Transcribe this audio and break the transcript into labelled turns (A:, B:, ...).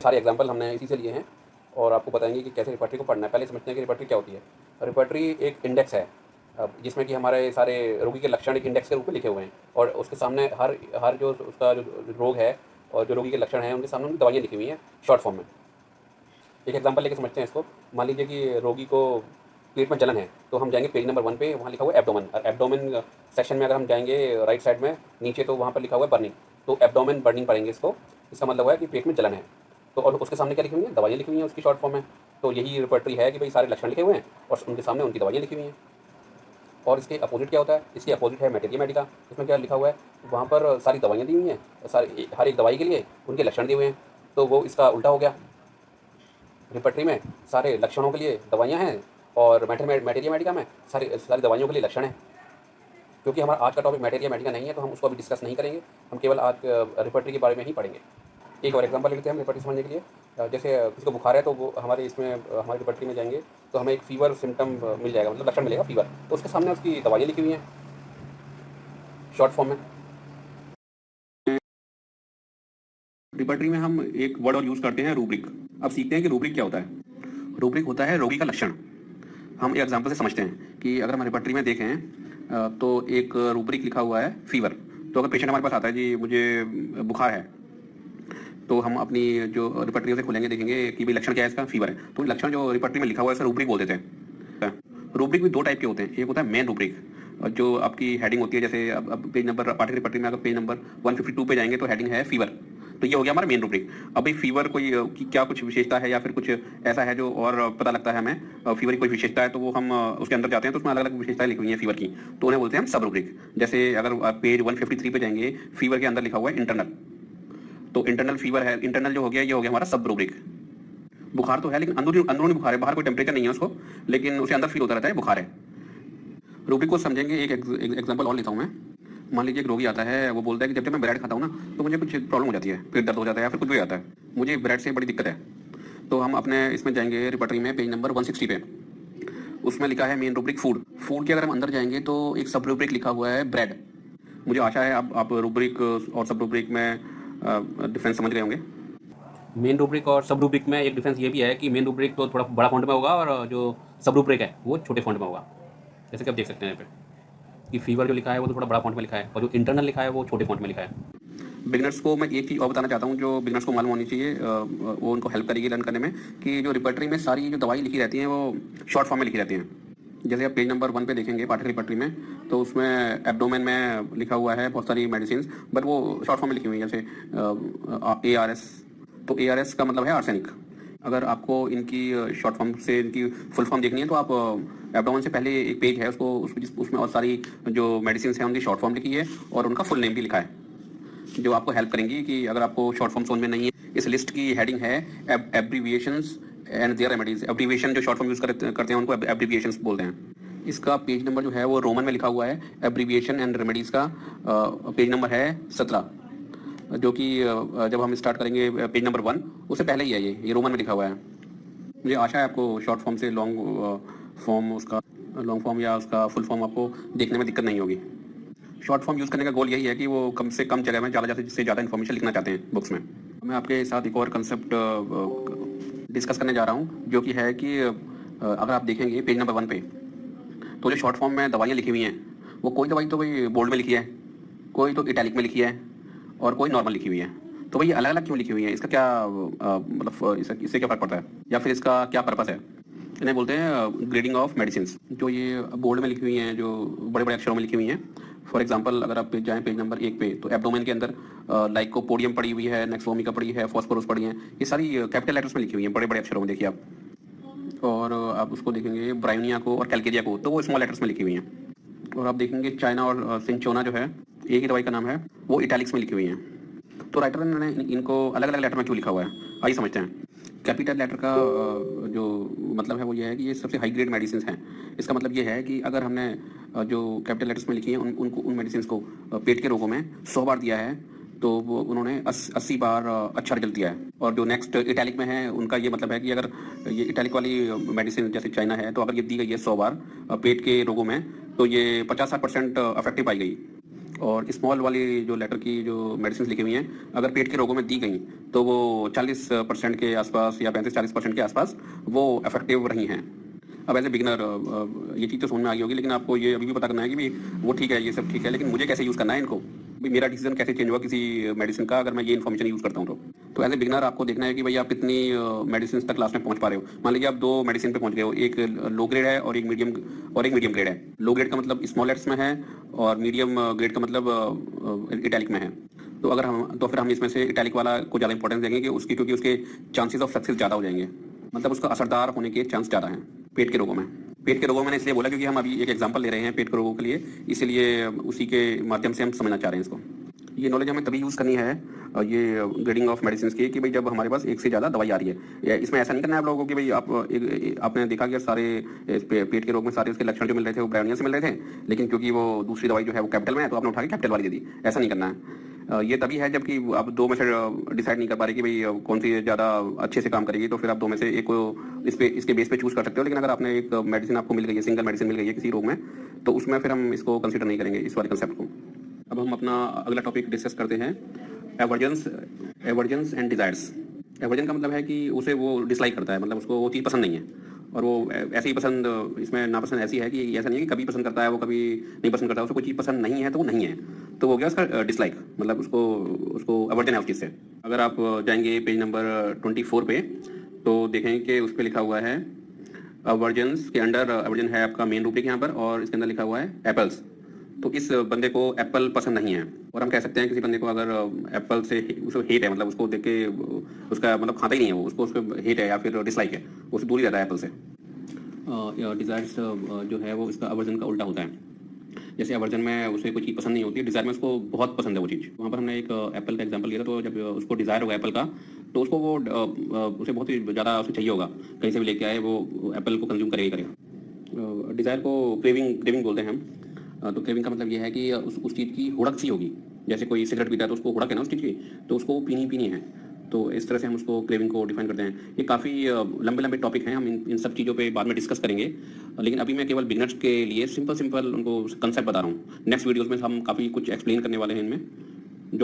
A: सारे एग्जाम्पल हमने इसी से लिए हैं और आपको बताएंगे कि कैसे रिपर्टरी को पढ़ना है। पहले समझते हैं कि रिपर्टरी क्या होती है। रिपर्टरी एक इंडेक्स है जिसमें कि हमारे सारे रोगी के लक्षण एक इंडेक्स के रूप में लिखे हुए हैं और उसके सामने हर हर जो उसका जो रोग है और जो रोगी के लक्षण हैं उनके सामने उनकी दवाइयाँ लिखी हुई हैं शॉर्ट फॉर्म में। एक एग्जाम्पल लेके समझते हैं इसको। मान लीजिए कि रोगी को पेट में जलन है, तो हम जाएंगे पेज नंबर 1 पे, वहाँ लिखा हुआ है एब्डोमेन, और एब्डोमेन सेक्शन में अगर हम जाएंगे राइट साइड में नीचे तो वहाँ पर लिखा हुआ है बर्निंग, तो एब्डोमेन बर्निंग पढ़ेंगे इसको। इसका मतलब है कि पेट में जलन है। तो और उसके सामने क्या लिखी हुई है? दवाइयाँ लिखी हुई हैं उसकी शॉर्ट फॉर्म में। तो यही रिपर्टरी है कि भाई सारे लक्षण लिखे हुए हैं और उनके सामने उनकी दवाइयाँ लिखी हुई हैं। और इसके अपोजिट क्या होता है? इसके अपोजिट है मैटेरिया मेडिका। इसमें क्या लिखा हुआ है? वहाँ पर सारी दवाइयाँ दी हुई हैं, सारी हर एक दवाई के लिए उनके लक्षण दिए हुए हैं। तो वो इसका उल्टा हो गया। रिपर्टरी में सारे लक्षणों के लिए दवाइयाँ हैं और मैटेरिया मेडिका में सारी सारी दवाइयों के लिए लक्षण हैं। क्योंकि हमारा आज का टॉपिक मैटेरिया मेडिका नहीं है तो हम उसको अभी डिस्कस नहीं करेंगे, हम केवल आज रिपर्टरी के बारे में ही पढ़ेंगे। एक और एग्जांपल लेते हैं हम रिपर्टरी समझने के लिए। जैसे किसी को बुखार है तो वो हमारे इसमें हमारी रिपर्टरी में जाएंगे तो हमें एक फीवर सिम्टम मिल जाएगा, मतलब लक्षण मिलेगा फीवर, तो उसके सामने उसकी दवाइयाँ लिखी हुई हैं शॉर्ट फॉर्म में।
B: रिपर्टरी में हम एक वर्ड और यूज करते हैं रूब्रिक। अब सीखते हैं कि रूब्रिक क्या होता है। रूब्रिक होता है रोगी का लक्षण। हम एक एग्जांपल से समझते हैं कि अगर हम रिपर्टरी में देखें तो एक रूब्रिक लिखा हुआ है फीवर। तो अगर पेशेंट हमारे पास आता है जी मुझे बुखार है, तो हम अपनी जो रिपर्टरी से खोलेंगे देखेंगे कि भाई लक्षण क्या है इसका, फीवर है। तो लक्षण जो रिपर्टरी में लिखा हुआ है सर रूब्रिक बोल देते हैं। रूब्रिक भी दो टाइप के होते हैं। एक होता है मेन रूब्रिक जो आपकी हेडिंग होती है, जैसे अब पेज नंबर पाठ्य रिपर्टरी में अगर पेज नंबर 152 पे जाएंगे तो हेडिंग है फीवर, तो ये हो गया हमारा मेन रूब्रिक। अब भाई फीवर कोई क्या कुछ विशेषता है या फिर कुछ ऐसा है जो और पता लगता है हमें फीवर की कोई विशेषता है, तो वो हम उसके अंदर जाते हैं तो उसमें अलग अलग विशेषताएं लिखी हुई हैं फीवर की, तो उन्हें बोलते हैं हम सब रूब्रिक। जैसे अगर पेज 153 पे जाएंगे फीवर के अंदर लिखा हुआ है इंटरनल, तो इंटरनल फीवर है, इंटरनल जो हो गया ये हो गया हमारा सब रूब्रिक। बुखार तो है लेकिन अंदरूनी बुखार है, बाहर कोई टेम्परेचर नहीं है उसको, लेकिन उसे अंदर फील होता रहता है बुखार है। रूब्रिक को समझेंगे। एक एग्जांपल और लेता हूँ मैं। मान लीजिए एक रोगी आता है, वो बोलता है कि जब मैं ब्रेड खाता हूँ ना तो मुझे कुछ प्रॉब्लम हो जाती है, पेट दर्द हो जाता है या फिर कुछ भी आता है, मुझे ब्रेड से बड़ी दिक्कत है। तो हम अपने इसमें जाएंगे रिपर्टरी में पेज नंबर 160 पे, उसमें लिखा है मेन रूब्रिक फूड। फूड के अगर हम अंदर जाएंगे तो एक सब रूब्रिक लिखा हुआ है ब्रेड। मुझे आशा है आप रूब्रिक और सब रूब्रिक में डिफरेंस समझ गए होंगे।
A: मेन रूब्रिक और सब रूब्रिक में एक डिफरेंस ये भी है कि मेन रूब्रिक तो थोड़ा बड़ा फॉन्ट में होगा और जो सब रूब्रिक है वो छोटे फॉन्ट में होगा। जैसे कि आप देख सकते हैं यहाँ पे कि फीवर जो लिखा है वो तो थोड़ा बड़ा फॉन्ट में लिखा है और जो इंटरनल लिखा है वो छोटे फॉन्ट में लिखा है।
B: बिगनर्स को मैं एक चीज़ और बताना चाहता हूँ जो बिगनर्स को मालूम होनी चाहिए, वो उनको हेल्प करेगी लर्न करने में, कि जो रिपर्टरी में सारी जो दवाई लिखी रहती हैं वो शॉर्ट फॉर्म में लिखी रहती हैं। जैसे आप पेज नंबर 1 पे देखेंगे पाठ्य रिपर्टरी में, तो उसमें एब्डोमेन में लिखा हुआ है बहुत सारी मेडिसिन, बट वो शॉर्ट फॉर्म में लिखी हुई है, जैसे ARS। तो ARS का मतलब है आर्सेनिक। अगर आपको इनकी शॉर्ट फॉर्म से इनकी फुल फॉर्म देखनी है तो आप एब्डोमेन से पहले एक पेज है उसको उसमें और सारी जो मेडिसिन हैं उनकी शॉर्ट फॉर्म लिखी है और उनका फुल नेम भी लिखा है, जो आपको हेल्प करेंगी कि अगर आपको शॉर्ट फॉर्म समझ में नहीं है। इस लिस्ट की हेडिंग है abbreviations and their remedies. Abbreviation जो शॉर्ट फॉर्म यूज करते हैं उनको एब्रीविएशंस बोलते हैं। इसका पेज नंबर जो है वो रोमन में लिखा हुआ है। एब्रीविएशन एंड रेमेडीज का पेज नंबर है 17, जो कि जब हम स्टार्ट करेंगे पेज नंबर 1 उससे पहले ही है, ये रोमन में लिखा हुआ है। मुझे आशा है आपको शॉर्ट फॉर्म से लॉन्ग फॉर्म या उसका फुल फॉर्म आपको देखने में दिक्कत नहीं होगी। शॉर्ट फॉर्म यूज़ करने का गोल यही है कि वो कम से कम जगह में ज़्यादा इन्फॉर्मेशन लिखना चाहते हैं बुक्स में। मैं आपके साथ एक और कंसेप्ट डिस्कस करने जा रहा हूँ, जो कि है कि अगर आप देखेंगे पेज नंबर 1 पे, तो जो शॉर्ट फॉर्म में दवाइयाँ लिखी हुई हैं वो कोई दवाई तो भाई बोल्ड में लिखी है, कोई तो इटैलिक में लिखी है और कोई नॉर्मल लिखी हुई है। तो भाई ये अलग अलग क्यों लिखी हुई है? इसका क्या मतलब इससे क्या फ़र्क पड़ता है या फिर इसका क्या पर्पस है? इन्हें बोलते हैं ग्रेडिंग ऑफ मेडिसिन। जो ये बोल्ड में लिखी हुई हैं, जो बड़े बड़े अक्षरों में लिखी हुई हैं, फॉर एग्जांपल अगर आप जाएं पेज नंबर 1 पे, तो एब्डोमेन के अंदर लाइकोपोडियम पड़ी हुई है, नेक्सोमिका पड़ी है, फॉस्फोरस पड़ी है, ये सारी कैपिटल लेटर्स में लिखी हुई हैं, बड़े बड़े अक्षरों में देखिए आप। और आप उसको देखेंगे ब्रायोनिया को और कैलकेरिया को, तो वो स्मॉल लेटर्स में लिखी हुई हैं। और आप देखेंगे चाइना और सिंचोना जो है, एक ही दवाई का नाम है, वो इटैलिक्स में लिखी हुई हैं। तो राइटर ने इनको अलग अलग लेटर में क्यों लिखा हुआ है, आइए समझते हैं। कैपिटल लेटर का जो मतलब है वो ये है कि ये सबसे हाई ग्रेड मेडिसिन हैं। इसका मतलब ये है कि अगर हमने जो कैपिटल लेटर्स में लिखी हैं उन मेडिसिन को पेट के रोगों में 100 बार दिया है, तो वो उन्होंने 80 बार अच्छा रिजल्ट दिया है। और जो नेक्स्ट इटैलिक में है उनका ये मतलब है कि अगर ये इटैलिक वाली मेडिसिन जैसे चाइना है, तो अगर ये दी गई है 100 बार पेट के रोगों में, तो ये 50-60% इफेक्टिव पाई गई। और स्मॉल वाली जो लेटर की जो मेडिसिन लिखी हुई हैं, अगर पेट के रोगों में दी गई तो वो 40% के आसपास या 35-40% के आसपास वो इफेक्टिव रही हैं। अब एज ए बिगिनर ये चीज़ तो समझ में आ गई होगी, लेकिन आपको ये अभी भी पता करना है कि भाई वो ठीक है, ये सब ठीक है, लेकिन मुझे कैसे यूज़ करना है इनको, भाई मेरा डिसीजन कैसे चेंज हुआ किसी मेडिसिन का अगर मैं ये इन्फॉर्मेशन यूज़ करता हूँ तो एज ए बिगिनर आपको देखना है कि भाई आप कितनी मेडिसिन तक क्लास में पहुँच पा रहे हो। मान लीजिए आप 2 मेडिसिन पे पहुँच गए हो, एक लो ग्रेड है और एक मीडियम ग्रेड है। लो ग्रेड का मतलब स्मॉल लेटर्स में है और मीडियम ग्रेड का मतलब इटैलिक में है। तो फिर हम इसमें से इटैलिक वाला को ज़्यादा इंपॉर्टेंस देंगे कि उसकी, क्योंकि उसके चांसेस ऑफ सक्सेस ज़्यादा हो जाएंगे, मतलब उसका असरदार होने के चांस ज़्यादा हैं पेट के रोगों में। पेट के रोगों में मैंने इसलिए बोला क्योंकि हम अभी एक एग्जांपल ले रहे हैं पेट के रोगों के लिए, इसीलिए उसी के माध्यम से हम समझना चाह रहे हैं इसको। ये नॉलेज हमें तभी यूज़ करनी है ये ग्रेडिंग ऑफ मेडिसिन की कि भाई जब हमारे पास एक से ज़्यादा दवाई आ रही है। इसमें ऐसा नहीं करना है आप लोगों को कि भाई आपने देखा कि सारे पेट के रोग में सारे उसके लक्षण जो मिल रहे थे वो ब्रायोनिया से मिल रहे थे, लेकिन क्योंकि वो दूसरी दवाई जो है वो कैपिटल में है तो आपने उठा के कैपिटल वाली दे दी। ऐसा नहीं करना है। ये तभी है जबकि आप 2 में से डिसाइड नहीं कर पा रहे कि भाई कौन सी ज़्यादा अच्छे से काम करेगी, तो फिर आप 2 में से एक को इसके बेस पे चूज़ कर सकते हो। लेकिन अगर आपने एक मेडिसिन आपको मिल गई है, सिंगल मेडिसिन मिल गई है किसी रोग में, तो उसमें फिर हम इसको कंसिडर नहीं करेंगे, इस वाले कंसेप्ट को। अब हम अपना अगला टॉपिक डिस्कस करते हैं, एवर्जन्स एंड डिज़ायर्स। एवर्जन का मतलब है कि उसे वो डिसलाइक करता है, मतलब उसको वो चीज़ पसंद नहीं है, और वो ऐसे ही पसंद, इसमें नापसंद ऐसी है कि ऐसा नहीं है कि कभी पसंद करता है वो कभी नहीं पसंद करता है। उसको कोई चीज़ पसंद नहीं है तो वो नहीं है, तो वो गया उसका डिसलाइक, मतलब उसको एवर्जन है उस चीज़ से। अगर आप जाएंगे पेज नंबर 24 पे तो देखेंगे कि उस पर लिखा हुआ है एवर्जन्स के अंडर, एवर्जन है आपका मेन रूब्रिक यहाँ पर, और इसके अंदर लिखा हुआ है एप्पल्स। तो इस बंदे को एप्पल पसंद नहीं है, और हम कह सकते हैं किसी बंदे को अगर एप्पल से उसको हेट है, मतलब उसको देख के उसका मतलब खाता ही नहीं है वो, उसको हेट है या फिर डिसलाइक है, उससे दूर ही रहता है एप्पल से। डिज़ायर्स जो है वो इसका अवर्जन का उल्टा होता है। जैसे अवर्जन में उसे कोई चीज़ पसंद नहीं होती है, डिज़ायर में उसको बहुत पसंद है वो चीज़। वहाँ पर हमने एक एप्पल का एग्जांपल लिया था, तो जब उसको डिज़ायर होगा एप्पल का, तो उसको वो उसे बहुत ही ज़्यादा उसे चाहिए होगा, कहीं से भी लेके आए वो एप्पल को कंज्यूम करेगा ही करेगा। डिज़ायर को क्रेविंग बोलते हैं हम। तो क्रेविंग का मतलब ये है कि उस चीज़ की हुड़क सी होगी, जैसे कोई सिगरेट पीता है तो उसको हुड़क है ना उस चीज़ की, तो उसको पीनी है। तो इस तरह से हम उसको क्रेविंग को डिफाइन करते हैं। ये काफ़ी लंबे टॉपिक हैं, हम इन सब चीज़ों पे बाद में डिस्कस करेंगे, लेकिन अभी मैं केवल बिगनर्स के लिए सिंपल उनको कंसेप्ट बता रहा हूँ। नेक्स्ट वीडियोज़ में हम काफ़ी कुछ एक्सप्लेन करने वाले हैं इनमें।